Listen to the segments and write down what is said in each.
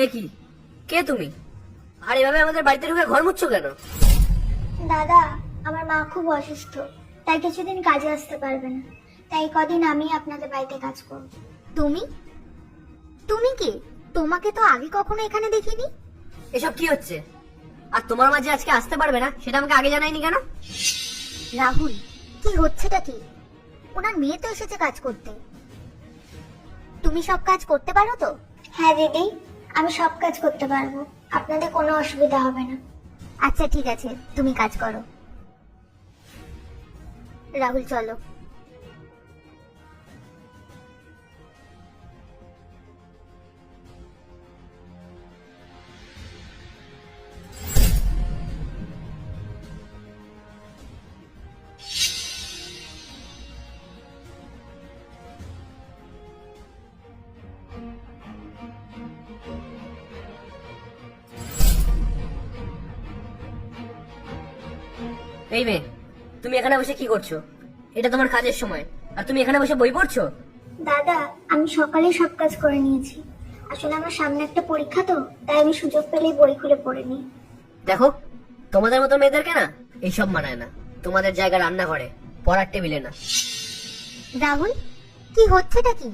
এ কি, কে তুমি? আর এভাবে আমাদের বাড়িতে ঢুকে ঘর মুছছো কেন? দাদা, আমার মা খুব অসুস্থ, তাই কিছুদিন কাজে আসতে পারবে না। তাই কদিন আমি আপনাদের বাড়িতে কাজ করব। তুমি তুমি কে? তোমাকে তো আগে কখনো এখানে দেখিনি। এসব কি হচ্ছে? আর তোমার মা যে আজকে আসতে পারবে না সেটা আমাকে আগে জানায়নি কেন? রাহুল, কি হচ্ছেটা কি? ওনার মেয়ে তো এসেছে কাজ করতে। তুমি সব কাজ করতে পারো তো? হ্যাঁ দিদি, আমি সব কাজ করতে পারবো, আপনাদের কোনো অসুবিধা হবে না। আচ্ছা ঠিক আছে, তুমি কাজ করো। রাহুল চলো। এই মেয়ে, তুমি এখানে বসে কি করছো? এটা তোমার কাজের সময়, আর তুমি এখানে বসে বই পড়ছো? দাদা, আমি সকালে সব কাজ করে নিয়েছি। আসলে আমার সামনে একটা পরীক্ষা তো, তাই আমি সুযোগ পেলেই বই খুলে পড়ে নিই। দেখো, তোমাদের মতো মেয়েদেরকে না এইসব মানায় না। তোমাদের জায়গা রান্নাঘরে, পড়ার টেবিলে না। রাহুল, কি হচ্ছেটা কি?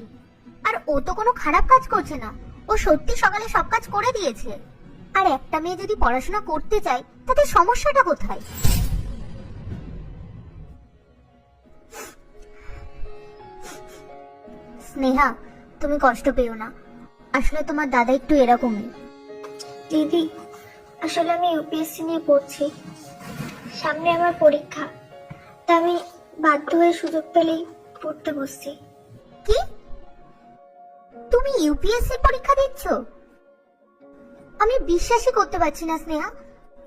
আর ও তো কোনো খারাপ কাজ করছে না, ও সত্যি সকালে সব কাজ করে দিয়েছে। আর একটা মেয়ে যদি পড়াশোনা করতে চায় তাতে সমস্যাটা কোথায়? স্নেহা, তুমি কষ্ট পেও না, আসলে তোমার দাদা একটু এরকমই। দিদি, আসলে আমি ইউপিএসসি নিয়ে পড়ছি, সামনে আমার পরীক্ষা, তা আমি বাধ্য হয়ে সুযোগ পেলেই পড়তে বসছি। কি? তুমি ইউপিএসসি পরীক্ষা দিচ্ছ? আমি বিশ্বাসই করতে পারছি না স্নেহা,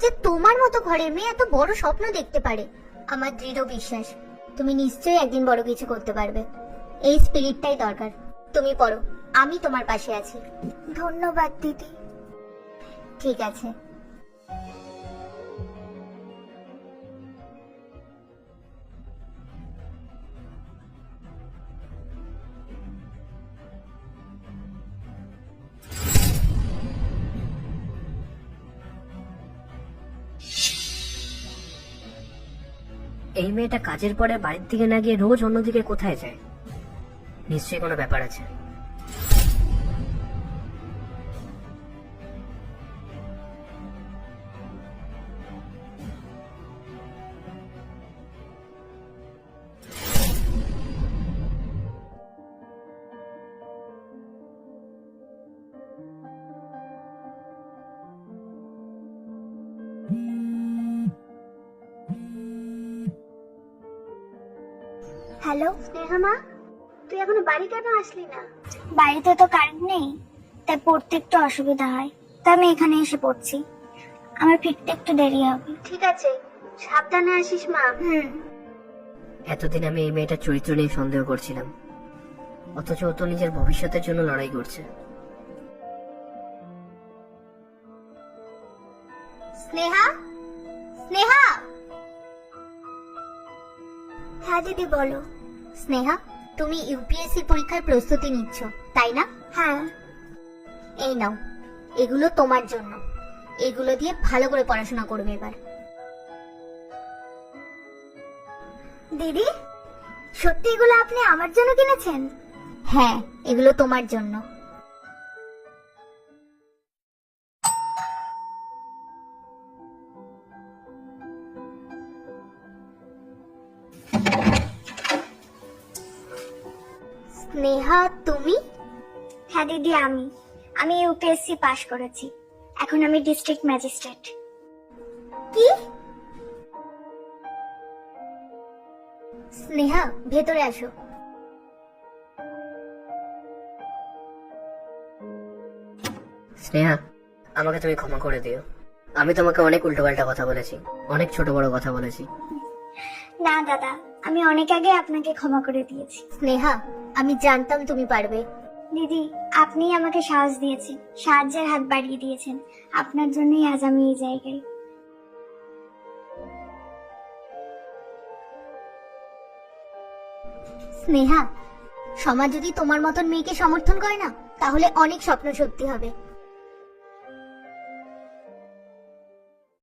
যে তোমার মতো ঘরের মেয়ে এত বড় স্বপ্ন দেখতে পারে। আমার দৃঢ় বিশ্বাস তুমি নিশ্চয়ই একদিন বড় কিছু করতে পারবে। এই স্পিরিটটাই দরকার। তুমি পড়ো, আমি তোমার পাশে আছি। ধন্যবাদ দিদি। ঠিক আছে। এই মেয়েটা কাজের পরে বাড়ির দিকে না গিয়ে রোজ অন্যদিকে কোথায় যায়? নিশ্চয়ই কোনো ব্যাপার আছে। হ্যালো স্নেহা মা, তুই এখনো বাড়ি কেন আসলি না? বাড়িতে তো কারেন্ট নেই, তাই পড়তে একটু অসুবিধা হয়, তাই আমি এখানে এসে পড়ছি। আমার ফিরতে একটু দেরি হবে। ঠিক আছে, সাবধানে আসিস মা। এতদিন আমি এই মেয়েটার চরিত্র নিয়ে সন্দেহ করছিলাম, অথচ ও তো নিজের ভবিষ্যতের জন্য লড়াই করছে। স্নেহা, স্নেহা। হ্যাঁ দিদি, বলো। স্নেহা, তুমি ইউপিএসসি পরীক্ষার প্রস্তুতি নিচ্ছ, তাই না? হ্যাঁ। এই নাও, এগুলো তোমার জন্য। এগুলো দিয়ে ভালো করে পড়াশোনা করবে এবার। দিদি, সত্যি এগুলো আপনি আমার জন্য কিনেছেন? হ্যাঁ, এগুলো তোমার জন্য। স্নেহা, তুমি? হ্যাঁ দিদি, আমি ইউপিএসসি পাশ করেছি, এখন আমি ডিস্ট্রিক্ট ম্যাজিস্ট্রেট। কি? স্নেহা, ভেতরে আসো। স্নেহা, আমাকে তুমি ক্ষমা করে দিও। আমি তোমাকে অনেক উল্টোপাল্টা কথা বলেছি, অনেক ছোট বড় কথা বলেছি। না দাদা, আমি অনেক আগে আপনাকে ক্ষমা করে দিয়েছি। স্নেহা, আমি জানতাম তুমি পারবে। দিদি, আপনি আমাকে সাহস দিয়েছেন, সাহায্যের হাত বাড়িয়ে দিয়েছেন। আপনার জন্যই আজ আমি এই জায়গায়। স্নেহা, সমাজ যদি তোমার মতন মেয়েকে সমর্থন করে না, তাহলে অনেক স্বপ্ন সত্যি হবে।